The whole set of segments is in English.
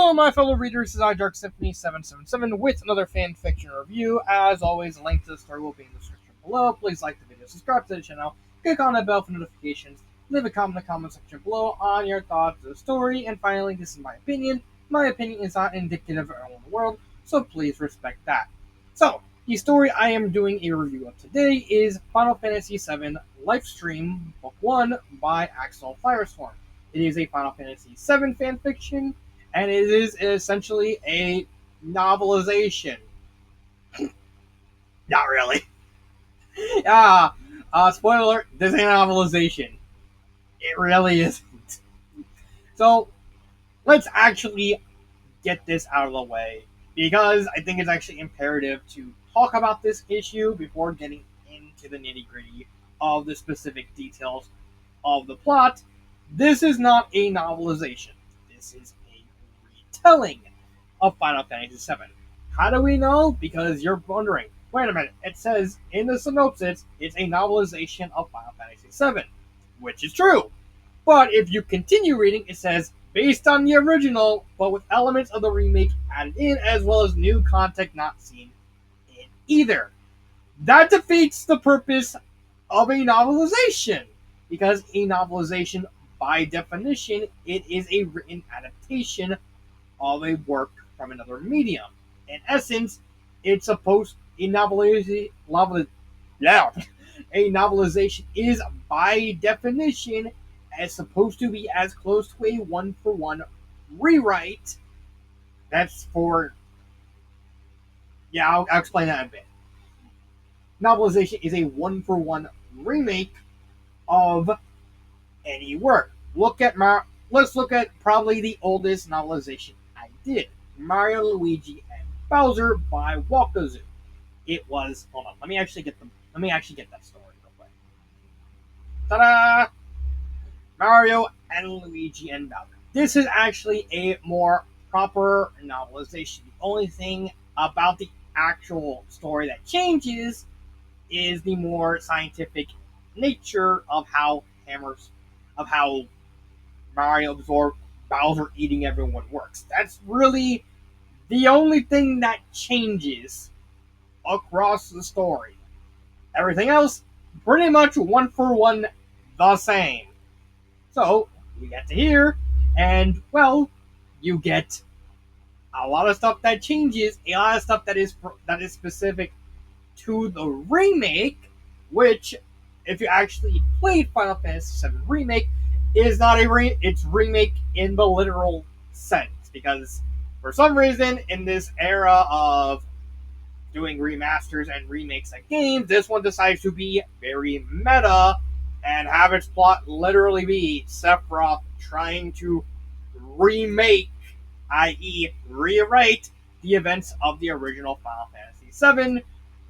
Hello, my fellow readers. This is iDarkSymphony777 with another fanfiction review. As always, a link to the story will be in the description below. Please like the video, subscribe to the channel, click on that bell for notifications, leave a comment in the comment section below on your thoughts of the story, and finally, this is my opinion. My opinion is not indicative of everyone in the world, so please respect that. So, the story I am doing a review of today is Final Fantasy VII Lifestream Book 1 by Axel Firestorm. It is a Final Fantasy VII fanfiction, and it is essentially a novelization. Not really. Spoiler alert, this ain't a novelization. It really isn't. So, let's actually get this out of the way, because I think it's actually imperative to talk about this issue before getting into the nitty-gritty of the specific details of the plot. This is not a novelization. This is a retelling of Final Fantasy VII. How do we know? Because you're wondering, wait a minute, it says in the synopsis it's a novelization of Final Fantasy VII, which is true. But if you continue reading, it says, based on the original, but with elements of the remake added in, as well as new content not seen in either. That defeats the purpose of a novelization, because a novelization, by definition, it is a written adaptation of a work from another medium. In essence, it's supposed a novelization is by definition as supposed to be as close to a one-for-one rewrite. That's for I'll explain that in a bit. Novelization is a one-for-one remake of any work. Let's look at probably the oldest novelization I did, Mario, Luigi, and Bowser by Wakazu. It was, hold on, let me actually get that story real quick. Ta-da! Mario and Luigi and Bowser. This is actually a more proper novelization. The only thing about the actual story that changes is the more scientific nature of how Mario absorbed Bowser eating everyone works. That's really the only thing that changes across the story. Everything else, pretty much one for one the same. So, you get to here, and, well, you get a lot of stuff that changes, a lot of stuff that is specific to the remake, which, if you actually played Final Fantasy VII Remake, is not it's remake in the literal sense, because for some reason, in this era of doing remasters and remakes of games, this one decides to be very meta and have its plot literally be Sephiroth trying to remake, i.e. rewrite, the events of the original Final Fantasy VII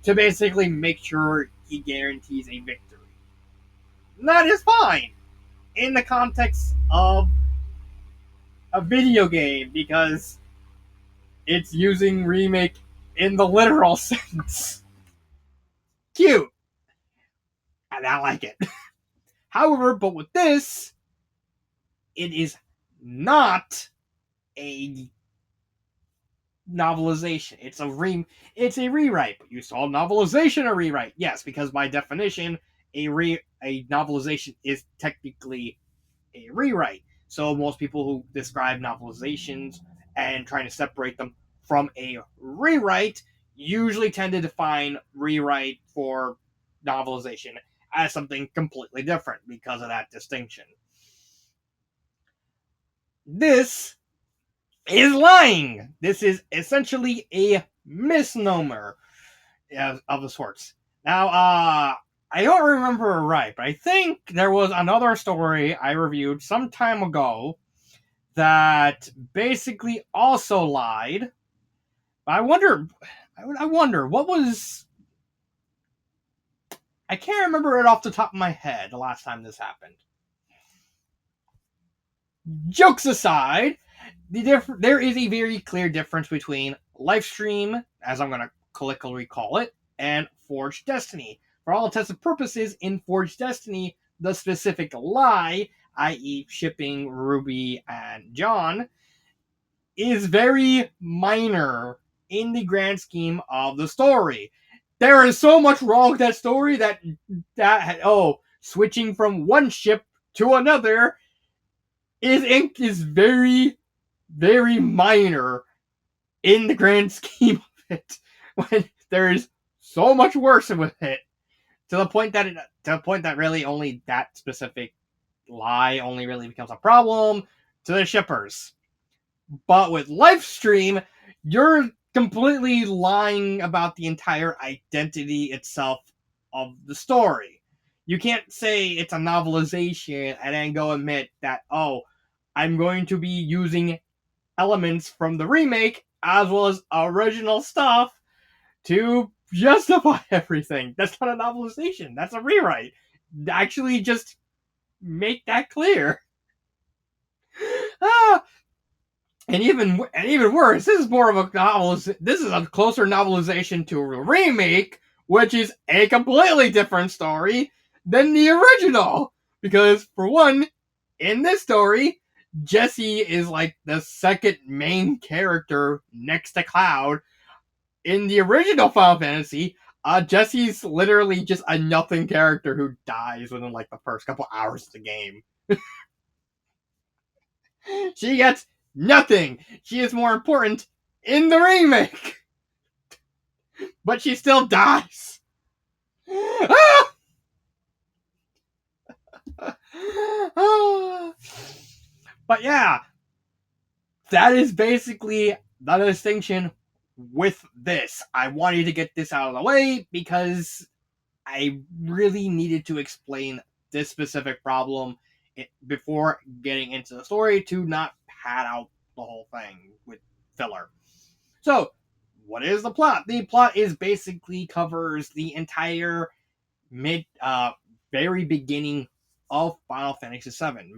to basically make sure he guarantees a victory. And that is fine in the context of a video game, because it's using remake in the literal sense. Cute. And I like it. However, but with this, it is not a novelization. It's a rewrite. But you saw novelization or rewrite. Yes, because by definition, a novelization is technically a rewrite. So most people who describe novelizations and trying to separate them from a rewrite usually tend to define rewrite for novelization as something completely different because of that distinction. This is lying. This is essentially a misnomer of the sorts. Now, I don't remember right, but I think there was another story I reviewed some time ago that basically also lied. I wonder what was. I can't remember it off the top of my head the last time this happened. Jokes aside, there is a very clear difference between Lifestream, as I'm going to colloquially call it, and Forged Destiny. For all intents and purposes, in Forged Destiny, the specific lie, i.e. shipping Ruby and John, is very minor in the grand scheme of the story. There is so much wrong with that story that switching from one ship to another is very, very minor in the grand scheme of it. When there is so much worse with it, to the point that really only that specific lie only really becomes a problem to the shippers. But with Lifestream, you're completely lying about the entire identity itself of the story. You can't say it's a novelization and then go admit that, oh, I'm going to be using elements from the remake as well as original stuff to justify everything. That's not a novelization. That's a rewrite. Actually, just make that clear. Ah, and even worse, this is more of a novel. This is a closer novelization to a remake, which is a completely different story than the original. Because for one, in this story, Jesse is like the second main character next to Cloud. In the original Final Fantasy, Jesse's literally just a nothing character who dies within like the first couple hours of the game. She gets nothing. She is more important in the remake. But she still dies. But yeah, that is basically the distinction with this. I wanted to get this out of the way because I really needed to explain this specific problem before getting into the story to not pad out the whole thing with filler. So, what is the plot? The plot is basically covers the entire very beginning of Final Fantasy VII.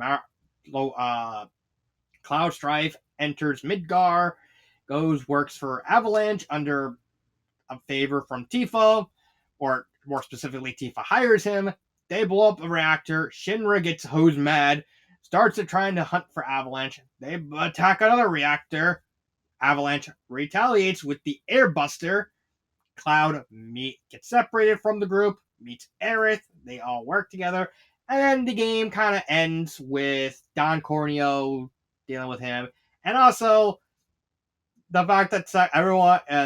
Cloud Strife enters Midgar, works for Avalanche under a favor from Tifa, or more specifically, Tifa hires him. They blow up a reactor. Shinra gets hosed mad, starts trying to hunt for Avalanche. They attack another reactor. Avalanche retaliates with the Airbuster. Cloud gets separated from the group, meets Aerith. They all work together. And then the game kind of ends with Don Corneo dealing with him. And also the fact that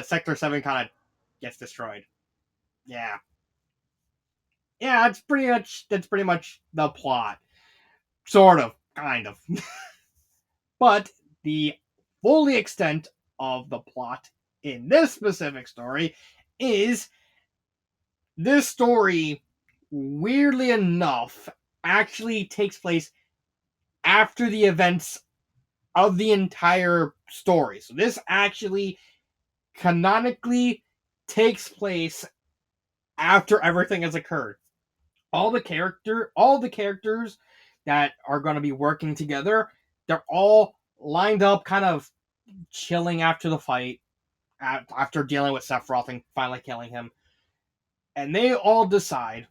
Sector 7 kind of gets destroyed. Yeah. Yeah, that's pretty much the plot. Sort of, kind of. But the full extent of the plot in this specific story is this story, weirdly enough, actually takes place after the events of the entire story. So this actually canonically takes place after everything has occurred. All the characters that are going to be working together, they're all lined up, kind of chilling after the fight, after dealing with Sephiroth and finally killing him. And they all decide,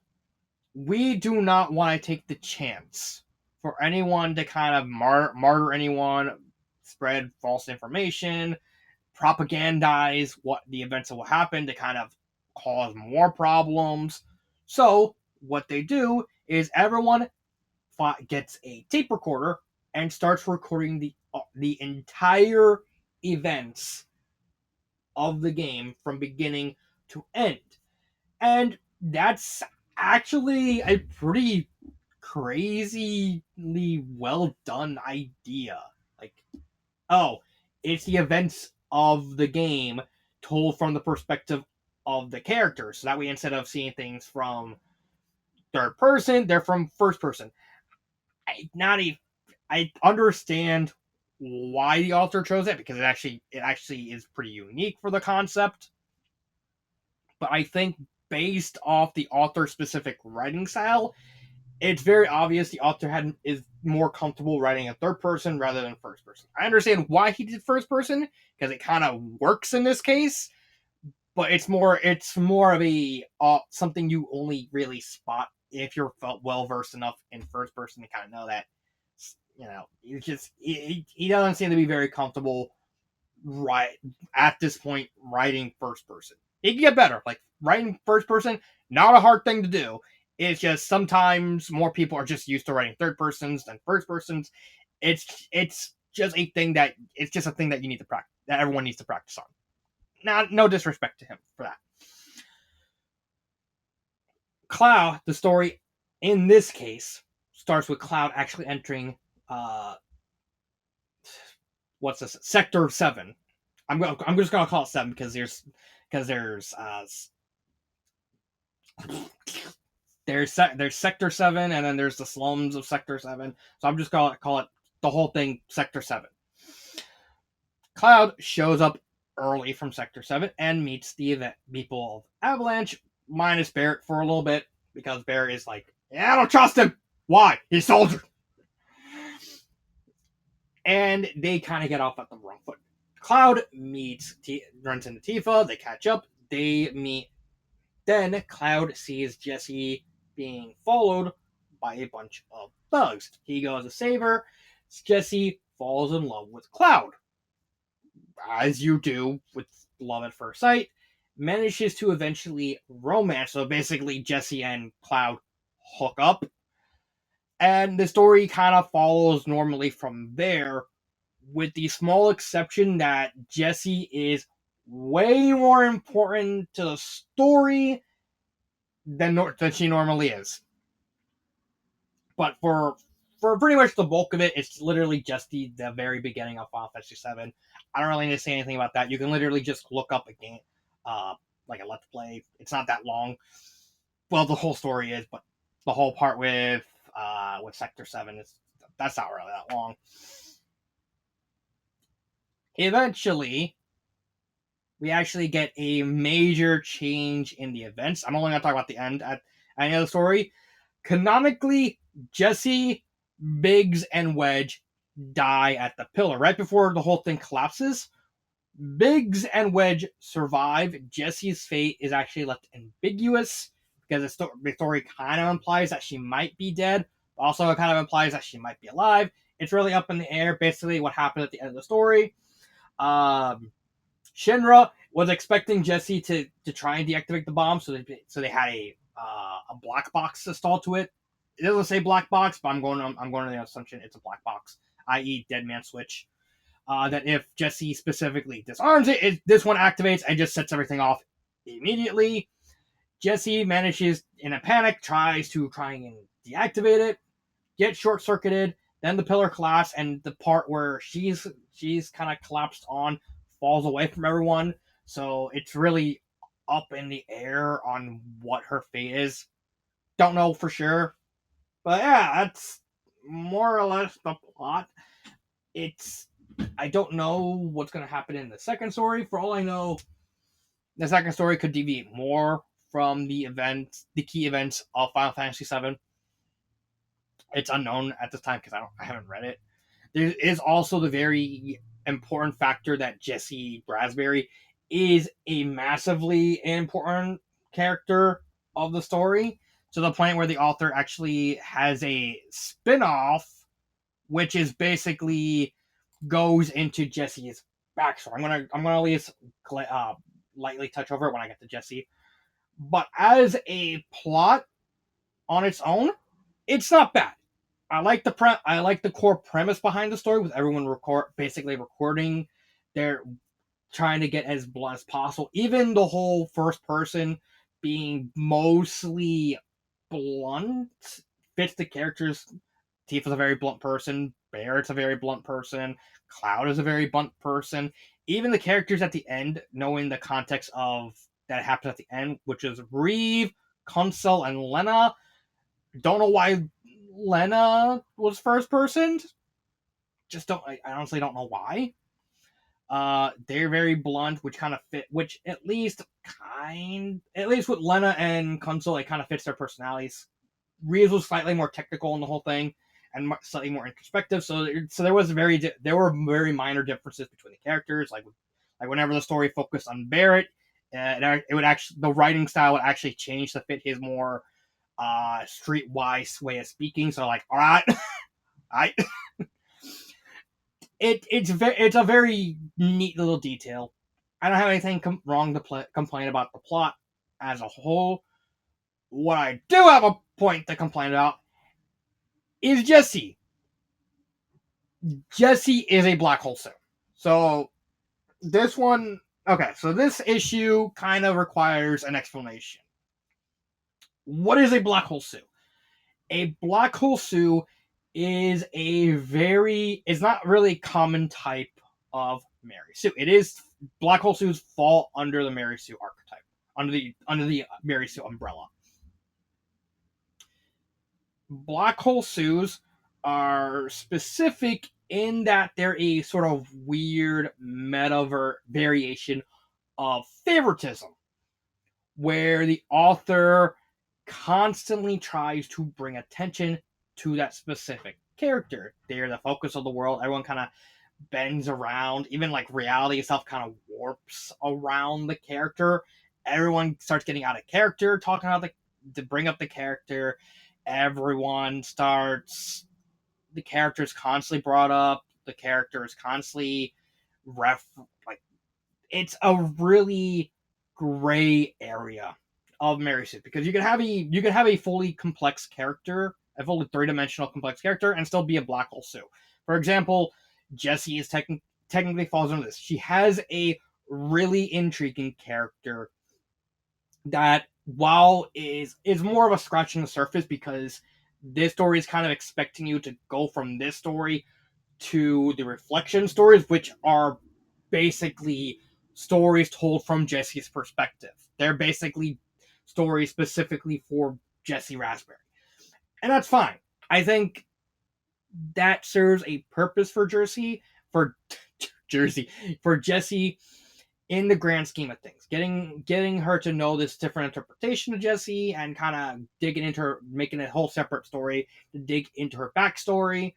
we do not want to take the chance for anyone to kind of martyr anyone, spread false information, propagandize what the events will happen to kind of cause more problems. So what they do is everyone gets a tape recorder and starts recording the entire events of the game from beginning to end. And that's actually a pretty crazily well done idea. Like, oh, it's the events of the game told from the perspective of the characters. So that way, instead of seeing things from third person, they're from first person. I understand why the author chose it, because it actually is pretty unique for the concept. But I think based off the author specific writing style, it's very obvious the author is more comfortable writing in third person rather than first person. I understand why he did first person, because it kind of works in this case, but it's more of a something you only really spot if you're well versed enough in first person to kind of know that, he doesn't seem to be very comfortable right at this point writing first person. It can get better. Like writing first person, not a hard thing to do. It's just sometimes more people are just used to writing third persons than first persons. It's just a thing that it's just a thing that you need to practice, that everyone needs to practice on. Not no disrespect to him for that. Cloud, the story in this case starts with Cloud actually entering what's this, Sector 7. I'm just gonna call it 7 because there's Sector 7 and then there's the slums of Sector 7. So I'm just gonna call it the whole thing Sector 7. Cloud shows up early from Sector 7 and meets the event people of Avalanche, minus Barrett for a little bit, because Barrett is like, yeah, I don't trust him. Why? He's a soldier. And they kind of get off at the wrong foot. Cloud runs into Tifa, they catch up, they meet. Then Cloud sees Jessie being followed by a bunch of thugs. He goes to save her. Jessie falls in love with Cloud, as you do with love at first sight. Manages to eventually romance. So basically, Jessie and Cloud hook up. And the story kind of follows normally from there, with the small exception that Jessie is way more important to the story than she normally is. But for pretty much the bulk of it, it's literally just the very beginning of Final Fantasy VII. I don't really need to say anything about that. You can literally just look up a game, like a Let's Play. It's not that long. Well, the whole story is, but the whole part with Sector 7 that's not really that long. Eventually, we actually get a major change in the events. I'm only going to talk about the end at the end of the story. Canonically, Jessie, Biggs, and Wedge die at the pillar. Right before the whole thing collapses, Biggs and Wedge survive. Jessie's fate is actually left ambiguous because the story kind of implies that she might be dead, but also it kind of implies that she might be alive. It's really up in the air, basically, what happened at the end of the story. Shinra was expecting Jessie to try and deactivate the bomb, so they had a black box installed to it. It doesn't say black box, but I'm going to the assumption it's a black box, i.e., Dead Man Switch. That if Jessie specifically disarms it, this one activates and just sets everything off immediately. Jessie manages, in a panic, tries and deactivate it, gets short circuited. Then the pillar collapses, and the part where she's kind of collapsed on falls away from everyone. So it's really up in the air on what her fate is. Don't know for sure, but yeah, that's more or less the plot. I don't know what's going to happen in the second story. For all I know, the second story could deviate more from the key events of Final Fantasy VII. It's unknown at this time because I haven't read it. There is also the very important factor that Jessie Raspberry is a massively important character of the story, to the point where the author actually has a spin-off, which is basically goes into Jessie's backstory. I'm gonna at least lightly touch over it when I get to Jessie. But as a plot on its own, it's not bad. I like the core premise behind the story, with everyone basically recording their trying to get as blunt as possible. Even the whole first person being mostly blunt fits the characters. Tifa's a very blunt person. Barrett's a very blunt person. Cloud is a very blunt person. Even the characters at the end, knowing the context of that happens at the end, which is Reeve, Kunsel, and Lena. Don't know why Lena was first person. I honestly don't know why. They're very blunt, which kind of fit. Which at least with Lena and Kunsel, it kind of fits their personalities. Reeves was slightly more technical in the whole thing and slightly more introspective. So there were very minor differences between the characters. Like whenever the story focused on Barrett, it would actually the writing style would actually change to fit his more streetwise way of speaking. So like, all right, I it's a very neat little detail. I don't have anything wrong to complain about the plot as a whole. What I do have a point to complain about is Jesse. Jesse is a black hole suit. So this one, okay, so this issue kind of requires an explanation. What is a black hole suit? A black hole suit is not really common type of Mary Sue. It is black hole suits fall under the Mary Sue archetype, under the Mary Sue umbrella. Black hole suits are specific in that they're a sort of weird metaverse variation of favoritism, where the author constantly tries to bring attention to that specific character. They're the focus of the world. Everyone kind of bends around. Even like reality itself kind of warps around the character. Everyone starts getting out of character, talking about to bring up the character. Everyone starts. The character is constantly brought up. The character is constantly like it's a really gray area of Mary Sue because you can have a fully complex character, a fully three-dimensional complex character, and still be a black hole Sue. For example, Jessie is technically falls under this. She has a really intriguing character that, while is more of a scratching the surface, because this story is kind of expecting you to go from this story to the reflection stories, which are basically stories told from Jesse's perspective. They're basically stories specifically for Jesse Raspberry. And that's fine. I think that serves a purpose for for Jesse in the grand scheme of things. Getting her to know this different interpretation of Jesse and kind of digging into her, making a whole separate story to dig into her backstory.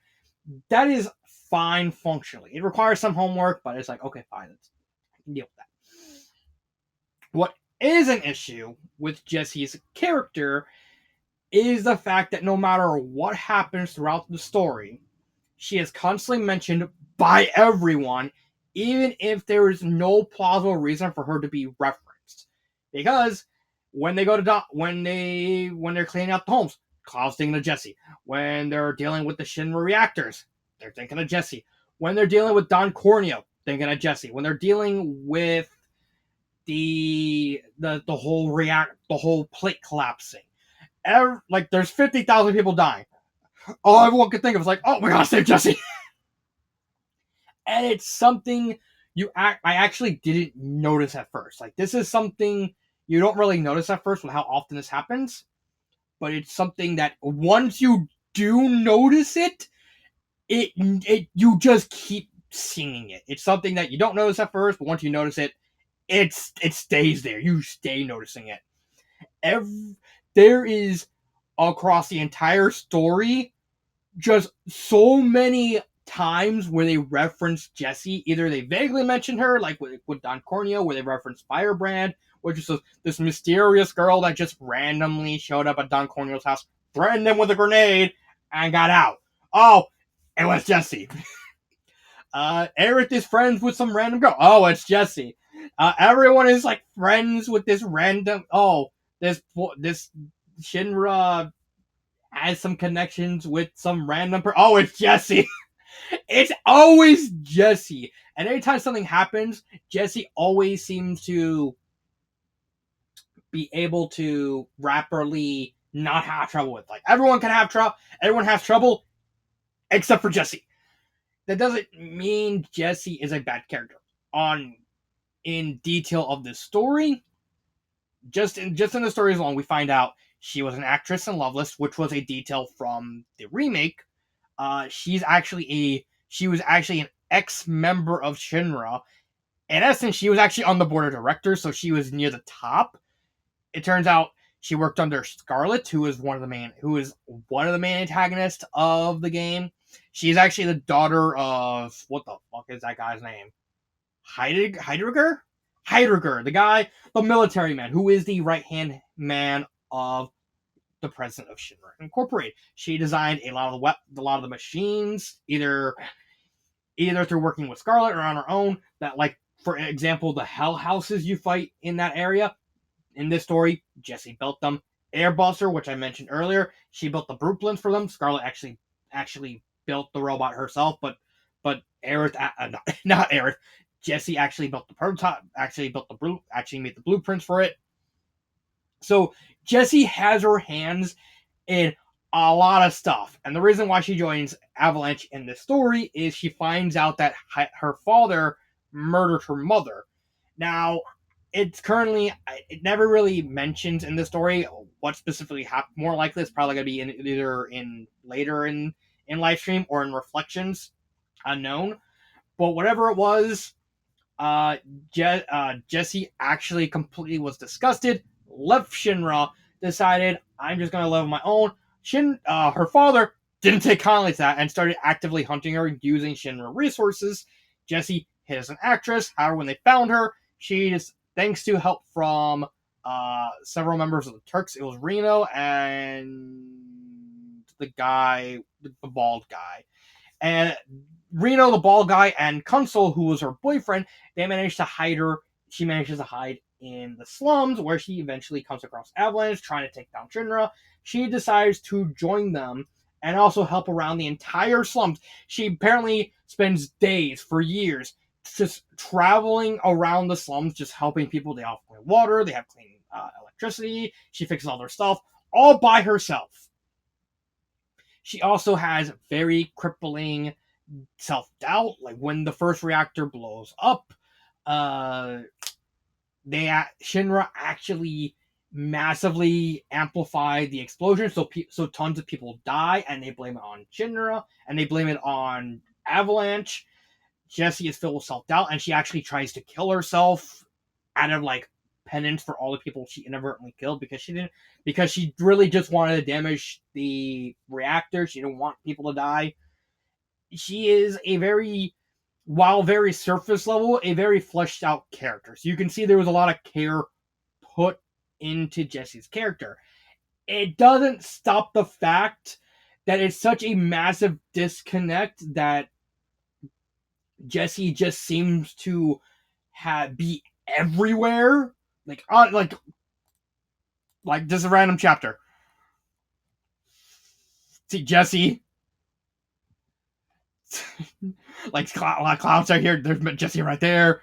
That is fine functionally. It requires some homework, but it's like, okay, fine. I can deal with that. What is an issue with Jesse's character is the fact that no matter what happens throughout the story, she is constantly mentioned by everyone, even if there is no plausible reason for her to be referenced. Because when they go to when they're cleaning out the homes, Cloud's thinking of Jesse. When they're dealing with the Shinra reactors, they're thinking of Jesse. When they're dealing with Don Corneo, thinking of Jesse. When they're dealing with the whole plate collapsing, like there's 50,000 people dying. All everyone could think of was like, oh, we gotta save Jesse. And it's something I actually didn't notice at first. Like, this is something you don't really notice at first with how often this happens, but it's something that once you do notice it, you just keep seeing it. It's something that you don't notice at first, but once you notice it, it stays there. You stay noticing it. There is, across the entire story, just so many times where they reference Jesse. Either they vaguely mention her, like with Don Corneo, where they reference Firebrand, which is this mysterious girl that just randomly showed up at Don Corneo's house, threatened him with a grenade, and got out. Oh, it was Jesse. Aerith is friends with some random girl. Oh, it's Jesse. Everyone is like friends with this random. Oh, this Shinra has some connections with some random person. Oh, it's Jesse. It's always Jesse. And anytime something happens, Jesse always seems to be able to rapidly not have trouble with. Like, everyone can have trouble. Everyone has trouble except for Jesse. That doesn't mean Jesse is a bad character. In detail of this story, just in the story alone, we find out she was an actress in Loveless, which was a detail from the remake. She was actually an ex-member of Shinra. In essence, she was actually on the board of directors, so she was near the top. It turns out she worked under Scarlet, who is one of the main antagonists of the game. She's actually the daughter of, what the fuck is that guy's name? Heidegger, the military man, who is the right-hand man of the president of Shinra Incorporated. She designed a lot of the machines, either either through working with Scarlet or on her own. That, like, for example, the Hell Houses you fight in that area. In this story, Jessie built them. Airbuster, which I mentioned earlier, she built the Brooklyn's for them. Scarlet actually built the robot herself, but Aerith, not Aerith, Jessie actually built the prototype, actually made the blueprints for it. So Jessie has her hands in a lot of stuff, and the reason why she joins Avalanche in this story is she finds out that her father murdered her mother. Now, it never really mentions in the story what specifically happened. More likely, it's probably going to be either later in Lifestream or in Reflections, unknown. But whatever it was, uh, Jessie actually completely was disgusted, left Shinra, decided, I'm just going to live on my own. Her father didn't take kindly to that and started actively hunting her using Shinra resources. Jessie hid as an actress. However, when they found her, she just, thanks to help from several members of the Turks, it was Reno and the bald guy. And Reno, the bald guy, and Kunsel, who was her boyfriend, they managed to hide her. She manages to hide in the slums, where she eventually comes across Avalanche, trying to take down Shinra. She decides to join them and also help around the entire slums. She apparently spends days, for years, just traveling around the slums, just helping people. They have clean water, they have clean electricity. She fixes all their stuff, all by herself. She also has very crippling self-doubt. Like, when the first reactor blows up, Shinra actually massively amplified the explosion, so tons of people die, and they blame it on Shinra, and they blame it on Avalanche. Jessie is filled with self-doubt, and she actually tries to kill herself out of, like, penance for all the people she inadvertently killed, because she really just wanted to damage the reactor. She didn't want people to die. She is while very surface level, a very fleshed out character. So you can see there was a lot of care put into Jessie's character. It doesn't stop the fact that it's such a massive disconnect that Jessie just seems to be everywhere. Like just a random chapter. See Jessie. Like, clowns are here. There's Jessie right there.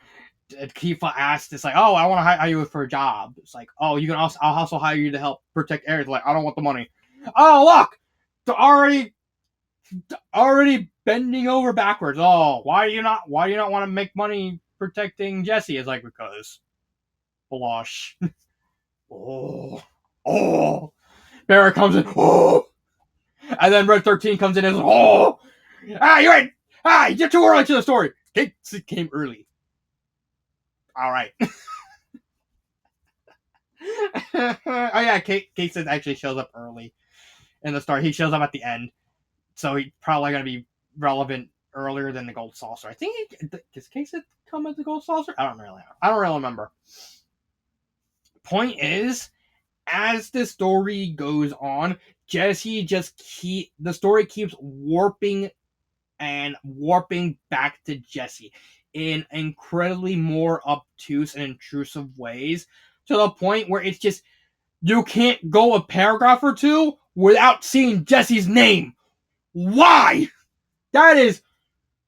Kifa asked, it's like, oh, I want to hire you for a job. It's like, oh, I'll also hire you to help protect Aerith. Like, I don't want the money. Oh, look, they're already bending over backwards. Oh, why do you not want to make money protecting Jessie? It's like, because blush. oh, Barrett comes in. Oh, and then Red 13 comes in and says, oh, you're right. You're too early to the story. Kate came early. All right. Oh yeah, Kate actually shows up early in the story. He shows up at the end, so he's probably gonna be relevant earlier than the Gold Saucer. I think does Kate come as the Gold Saucer? I don't really remember. Point is, as the story goes on, Jessie the story keeps warping back to Jessie in incredibly more obtuse and intrusive ways, to the point where it's just, you can't go a paragraph or two without seeing Jessie's name. Why? That is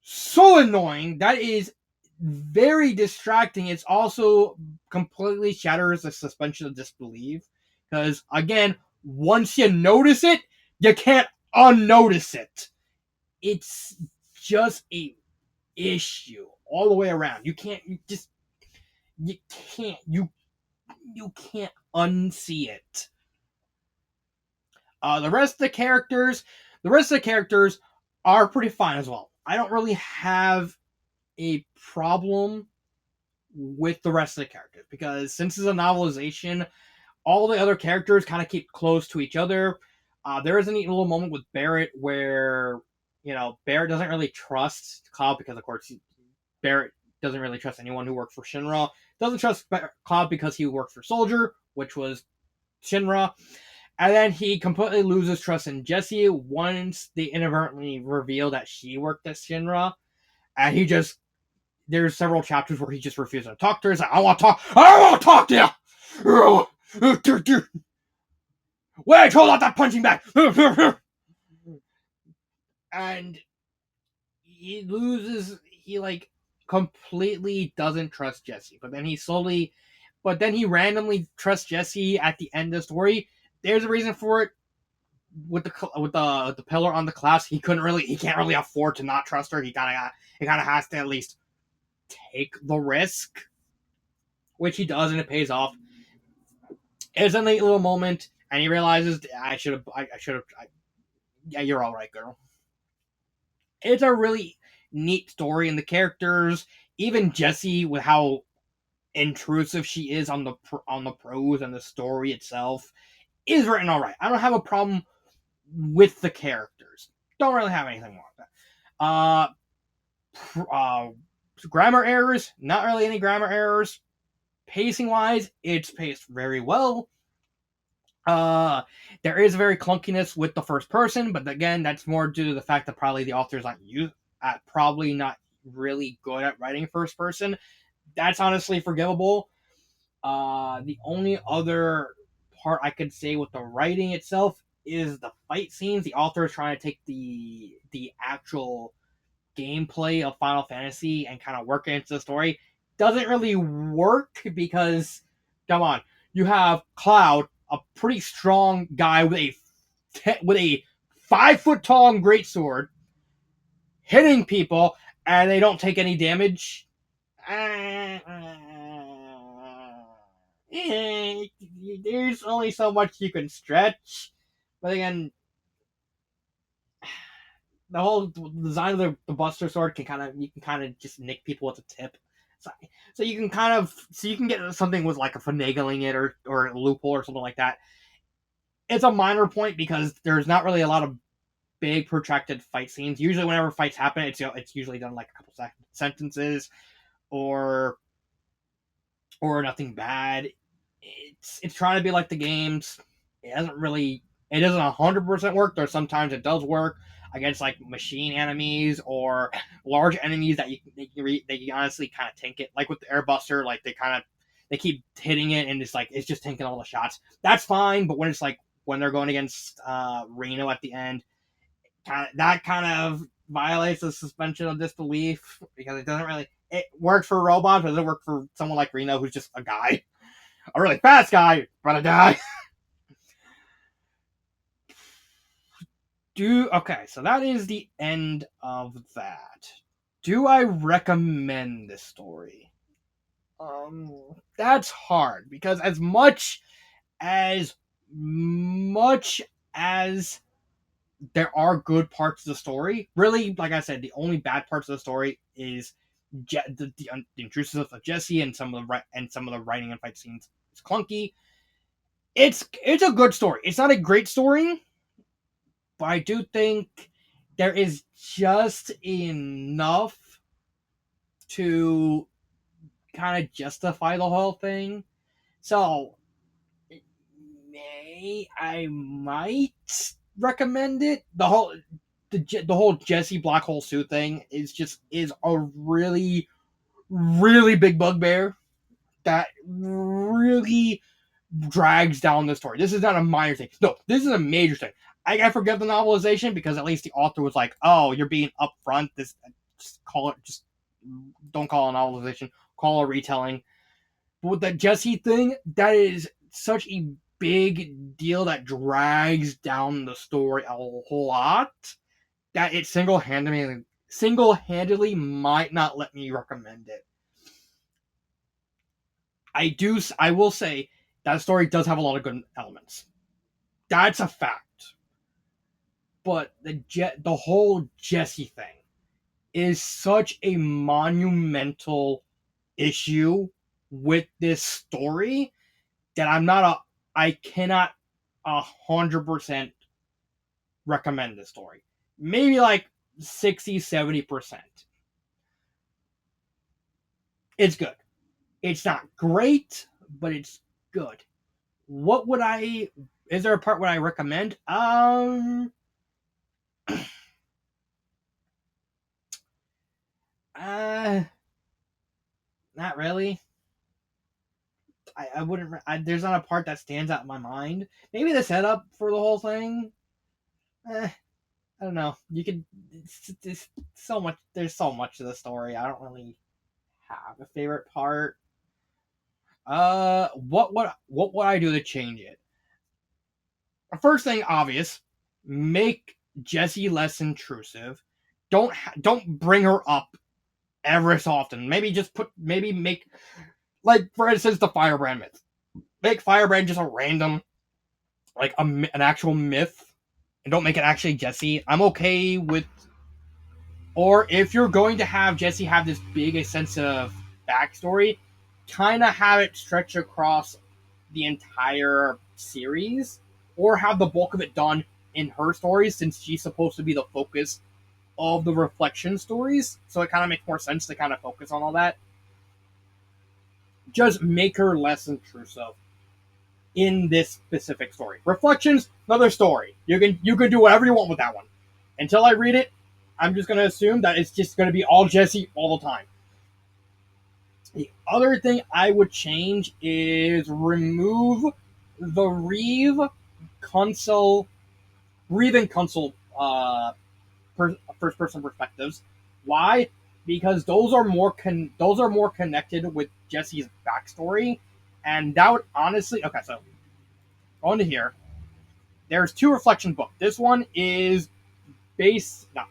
so annoying. That is very distracting. It's also completely shatters the suspension of disbelief, because, again, once you notice it, you can't unnotice it. It's just a issue all the way around. You can't unsee it. The rest of the characters are pretty fine as well. I don't really have a problem with the rest of the characters, because since it's a novelization, all the other characters kind of keep close to each other. There is a neat little moment with Barrett where, Barrett doesn't really trust Cloud, because, of course, Barrett doesn't really trust anyone who works for Shinra. Doesn't trust Cloud because he worked for Soldier, which was Shinra. And then he completely loses trust in Jessie once they inadvertently reveal that she worked at Shinra. and he just there's several chapters where he just refuses to talk to her. He's like, I want to talk to you. Wait, hold on, that punching bag. And he like completely doesn't trust Jesse. But then he randomly trusts Jesse at the end of the story. There's a reason for it. With the pillar on the class, he can't really afford to not trust her. He kind of has to at least take the risk, which he does, and it pays off. It's a neat little moment, and he realizes I should have. Yeah, you're all right, girl. It's a really neat story, and the characters, even Jessie, with how intrusive she is on the prose and the story itself, is written all right. I don't have a problem with the characters. Don't really have anything wrong with that. Grammar errors, not really any grammar errors. Pacing wise, it's paced very well. There is very clunkiness with the first person, but again, that's more due to the fact that probably the author's probably not really good at writing first person. That's honestly forgivable. The only other part I could say with the writing itself is the fight scenes. The author is trying to take the actual gameplay of Final Fantasy and kind of work it into the story. Doesn't really work because, come on, you have Cloud, a pretty strong guy with a 5 foot tall greatsword, hitting people, and they don't take any damage. There's only so much you can stretch, but again, the whole design of the Buster Sword you can kind of just nick people with a tip. So, you can get something with like a finagling it or a loophole or something like that. It's a minor point because there's not really a lot of big protracted fight scenes. Usually, whenever fights happen, it's usually done like a couple sentences or nothing bad. It's trying to be like the games. It doesn't 100% work. There's sometimes it does work against like machine enemies or large enemies that you honestly kind of tank it. Like with the Airbuster, like they keep hitting it and it's just tanking all the shots. That's fine, but when they're going against Reno at the end, that kind of violates the suspension of disbelief because it works for robots, but it doesn't work for someone like Reno who's just a guy, a really fast guy, but a guy. Okay, so that is the end of that. Do I recommend this story? That's hard because as much as there are good parts of the story, really, like I said, the only bad parts of the story is the intrusiveness of Jesse and some of the writing and fight scenes is clunky. It's a good story. It's not a great story, but I do think there is just enough to kind of justify the whole thing. So I might recommend it. The whole Jesse Black Hole suit thing is a really really big bugbear that really drags down the story. This is not a minor thing. No, this is a major thing. I forget the novelization because at least the author was like, "Oh, you're being upfront. Just don't call it a novelization. Call it a retelling." But with the Jesse thing, that is such a big deal that drags down the story a whole lot that it single-handedly might not let me recommend it. I will say that story does have a lot of good elements. That's a fact. But the whole Jesse thing is such a monumental issue with this story that I cannot 100% recommend this story. Maybe like 60-70%. It's good. It's not great, but it's good. What would I? Is there a part would I recommend? Not really. I wouldn't. There's not a part that stands out in my mind. Maybe the setup for the whole thing. I don't know. You could. It's so much. There's so much to the story. I don't really have a favorite part. What would I do to change it? First thing obvious, make Jessie less intrusive. Don't bring her up ever so often. Maybe make, like, for instance, the Firebrand myth. Make Firebrand just a random, like, an actual myth, and don't make it actually Jessie. I'm okay with. Or if you're going to have Jessie have this big a sense of backstory, kind of have it stretch across the entire series, or have the bulk of it done in her stories, since she's supposed to be the focus of the reflection stories. So it kind of makes more sense to kind of focus on all that. Just make her less intrusive in this specific story. Reflections, another story. You can do whatever you want with that one. Until I read it, I'm just gonna assume that it's just gonna be all Jessie all the time. The other thing I would change is remove the Reeve and Consul first person perspectives. Why? Because those are more connected with Jessie's backstory, and that would honestly. Okay, so on to here. There's two reflection books. This one is base. No,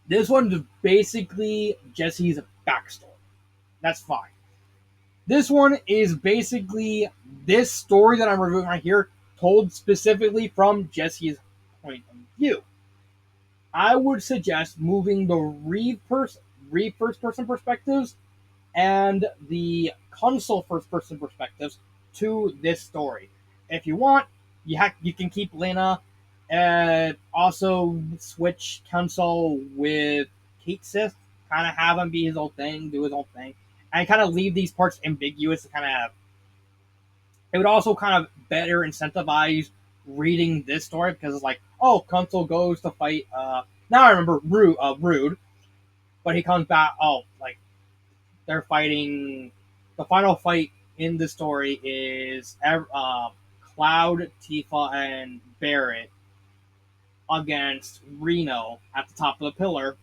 this one is basically Jessie's backstory. That's fine. This one is basically this story that I'm reviewing right here, told specifically from Jessie's point of view. I would suggest moving the Reeve first person perspectives and the Consul first person perspectives to this story. If you want, you can keep Lena and also switch Consul with Kate Sith, kind of have him be his own thing, do his own thing, and kind of leave these parts ambiguous to kind of. It would also kind of better incentivize reading this story because it's like, oh, Consul goes to fight. Now I remember Rude, but he comes back. Oh, like they're fighting. The final fight in the story is Cloud, Tifa, and Barrett against Reno at the top of the pillar,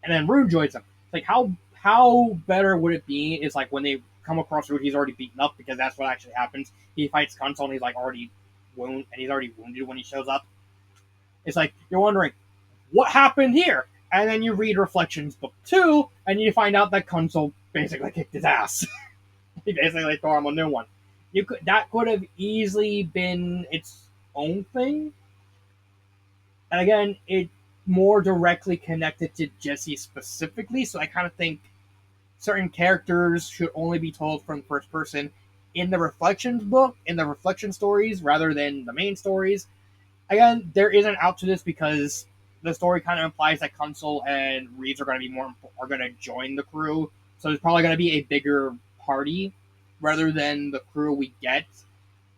and then Rude joins them. It's like how better would it be? Is like when they come across Rude, he's already beaten up because that's what actually happens. He fights Consul and he's like already wounded when he shows up. It's like you're wondering what happened here, and then you read Reflections book 2, and you find out that Consul basically kicked his ass. He basically tore him a new one. That could have easily been its own thing. And again, it more directly connected to Jessie specifically, so I kind of think certain characters should only be told from first person in the Reflections book, in the Reflection stories, rather than the main stories. Again, there is an out to this because the story kind of implies that Consul and Reeves are going to join the crew, so there's probably going to be a bigger party rather than the crew we get.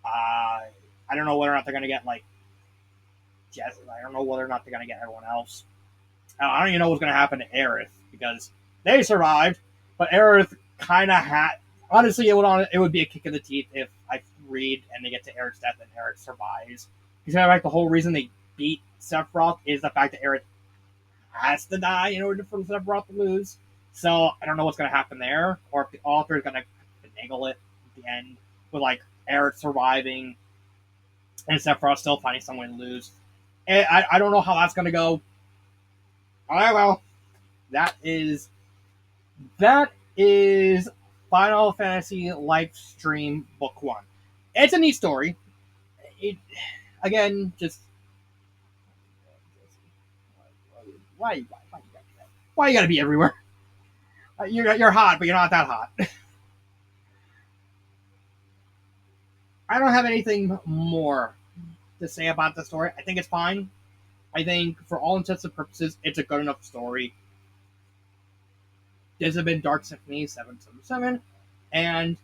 I don't know whether or not they're going to get like Jess. I don't know whether or not they're going to get everyone else. I don't even know what's going to happen to Aerith because they survived, but Aerith kind of had. Honestly, it would be a kick in the teeth if I read and they get to Aerith's death and Aerith survives. Because like the whole reason they beat Sephiroth is the fact that Aerith has to die in order for Sephiroth to lose. So I don't know what's going to happen there, or if the author is going to finagle it at the end with like Aerith surviving and Sephiroth still finding some way to lose. And I don't know how that's going to go. All right, well, that is Final Fantasy Lifestream Book 1. It's a neat story. It again just why you gotta be everywhere? You're hot, but you're not that hot. I don't have anything more to say about the story. I think it's fine. I think for all intents and purposes, it's a good enough story. This has been Dark Symphony 777, and